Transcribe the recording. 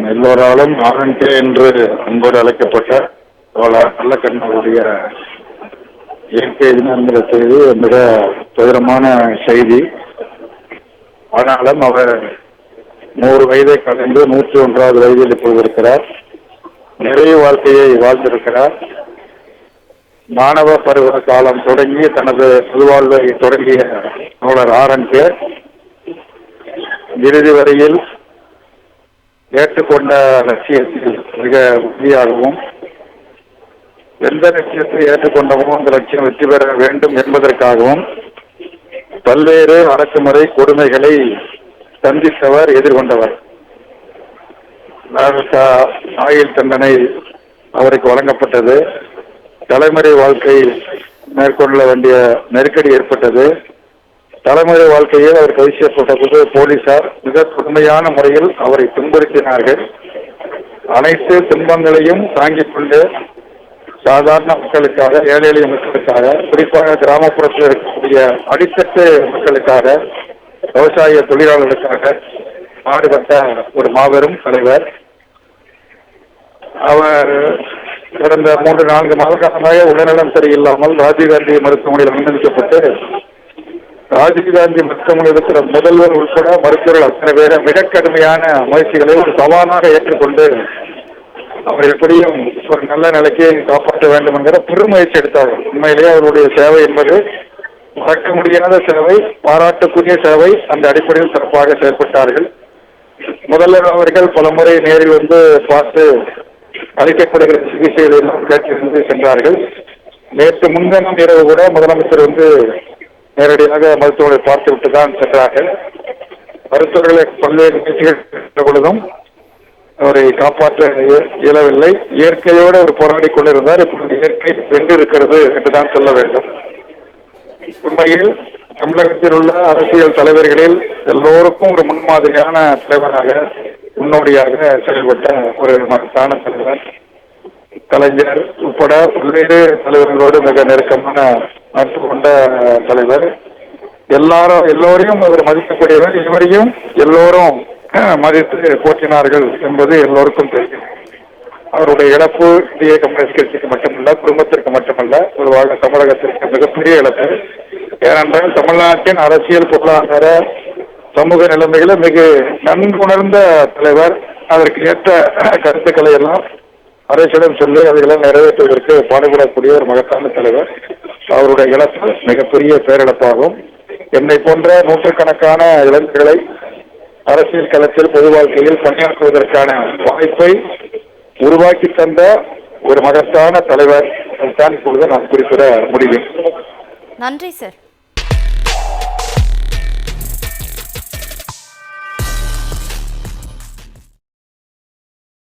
எல்லோராலும் ஆரண்டே என்று அன்போடு அழைக்கப்பட்ட நல்லக்கண்ணனுடைய இயற்கை தினங்கிற செய்தி மிக துயரமான செய்தி. ஆனாலும் அவர் 100 வயதை கடந்து 101வது வயதில் இப்போது இருக்கிறார். நிறைய வாழ்க்கையை வாழ்ந்திருக்கிறார். மாணவ பருவ காலம் தொடங்கி தனது பொதுவாழ்வை தொடங்கிய தோழர் ஆரண்டே இறுதி வரையில் ஏற்றுக்கொண்ட லட்சியத்தில் மிக உறுதியாகவும், எந்த லட்சியத்தை ஏற்றுக்கொண்டமோ அந்த லட்சியம் வெற்றி பெற வேண்டும் என்பதற்காகவும் பல்வேறு அடக்குமுறை கொடுமைகளை சந்தித்தவர், எதிர்கொண்டவர். ஆயுள் தண்டனை அவருக்கு வழங்கப்பட்டது. தலைமுறை வாழ்க்கை மேற்கொள்ள வேண்டிய நெருக்கடி ஏற்பட்டது. தலைமுறை வாழ்க்கையில் அவர் கைது செய்யப்பட்டபோது போலீசார் மிக கொடுமையான முறையில் அவரை துன்புறுத்தினார்கள். அனைத்து துன்பங்களையும் தாங்கிக் கொண்டு சாதாரண மக்களுக்காக, ஏழை எளிய மக்களுக்காக, குறிப்பாக கிராமப்புறத்தில் இருக்கக்கூடிய அடித்தட்டு மக்களுக்காக, விவசாய தொழிலாளர்களுக்காக பாடுபட்ட ஒரு மாபெரும் தலைவர். அவர் கடந்த 3-4 மாத காலமாக உடல்நலம் சரியில்லாமல் ராஜீவ்காந்தி மருத்துவமனையில் அனுமதிக்கப்பட்டு, ராஜீவ்காந்தி மருத்துவமனையில் இருக்கிற முதல்வர் உட்பட மருத்துவர்கள் அத்தனை பேரை மிக கடுமையான முயற்சிகளை ஒரு சவாலாக ஏற்றுக்கொண்டு அவர் எப்படியும் ஒரு நல்ல நிலைக்கு காப்பாற்ற வேண்டும் என்கிற பெருமுயற்சி எடுத்தார்கள். உண்மையிலேயே அவருடைய சேவை என்பது மறக்க முடியாத சேவை, பாராட்டுக்குரிய சேவை. அந்த அடிப்படையில் சிறப்பாக செயல்பட்டார்கள். முதல்வர் அவர்கள் பலமுறை நேரில் வந்து பார்த்து அளிக்கப்படுகிற சிகிச்சைகளை எல்லாம் கேட்டிருந்து சென்றார்கள். நேற்று முன்தினம் இரவு கூட முதலமைச்சர் வந்து நேரடியாக மருத்துவரை பார்த்து விட்டு தான் சென்றார்கள். மருத்துவர்களை பல்வேறு முயற்சிகள் பொழுதும் அவரை காப்பாற்ற இயலவில்லை. இயற்கையோடு அவர் போராடி கொண்டிருந்தார். இப்பொழுது இயற்கை வென்றிருக்கிறது என்றுதான் சொல்ல வேண்டும். உண்மையில் தமிழகத்தில் உள்ள அரசியல் தலைவர்களில் எல்லோருக்கும் ஒரு முன்மாதிரியான தலைவராக, முன்னோடியாக செயல்பட்ட ஒரு மகத்தான தலைவர். கலைஞர் உட்பட பல்வேறு தலைவர்களோடு மிக நெருக்கமான நட்பு கொண்ட தலைவர். எல்லோரையும் அவர் மதிக்கக்கூடியவர். இவரையும் எல்லோரும் மதித்து போற்றினார்கள் என்பது எல்லோருக்கும் தெரியும். அவருடைய இழப்பு இந்திய கம்யூனிஸ்ட் கட்சிக்கு மட்டுமல்ல, குடும்பத்திற்கு மட்டுமல்ல, பொதுவாக தமிழகத்திற்கு மிகப்பெரிய இழப்பு. ஏனென்றால் தமிழ்நாட்டின் அரசியல், பொருளாதார, சமூக நிலைமைகளை மிக நன்குணர்ந்த தலைவர். அதற்கு ஏற்ற கருத்துக்களை எல்லாம் அரசிடம் சொல்லி அவைகளை நிறைவேற்றுவதற்கு பாடுபடக்கூடிய ஒரு மகத்தான தலைவர். அவருடைய இழப்பு மிகப்பெரிய பேரிழப்பாகும். என்னை போன்ற நூற்றுக்கணக்கான இளைஞர்களை அரசியல் களத்தில், பொது வாழ்க்கையில் பணியாற்றுவதற்கான வாய்ப்பை உருவாக்கி தந்த ஒரு மகத்தான தலைவர் தான் இப்பொழுது நான் குறிப்பிட முடியும். நன்றி சார்.